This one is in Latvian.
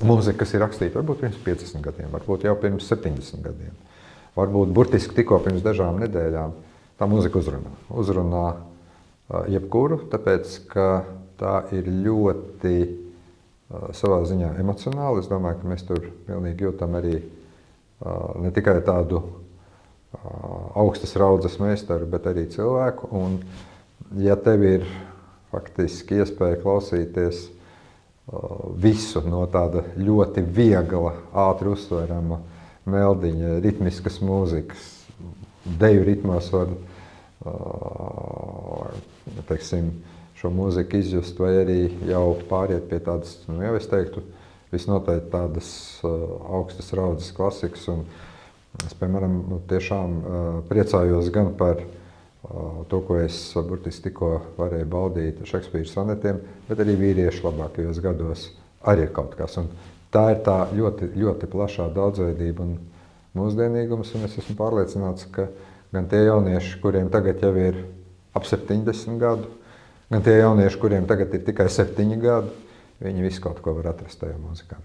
Mūzika, kas ir rakstīta varbūt pirms 50 gadiem, varbūt jau pirms 70 gadiem, varbūt burtiski tikko pirms dažām nedēļām, tā mūzika uzrunā. Uzrunā jebkuru, tāpēc, ka tā ir ļoti savā ziņā emocionāli. Es domāju, ka mēs tur pilnīgi jūtam arī ne tikai tādu augstas raudzes meistaru, bet arī cilvēku. Un, ja tev ir faktiski iespēja klausīties visu no tāda ļoti viegla, ātri uztverama meldiņa, ritmiskas mūzikas, deju ritmos var teiksim, šo mūziku izjust, vai arī jau pāriet pie tādas, jau es teiktu, visnotaļ tādas augstas raudzes klasikas. Un es, piemēram, tiešām priecājos gan par to, ko es burtiski tikko varēju baudīt Šekspīra sonetiem, bet arī vīriešu labākajos gados arī ir kaut kas. Un tā ir tā ļoti, ļoti plašā daudzveidība un mūsdienīgums, un es esmu pārliecināts, ka gan tie jaunieši, kuriem tagad jau ir ap 70 gadu, gan tie jaunieši, kuriem tagad ir tikai 7 gadi, viņi visu kaut ko var atrast tajā mūzikā.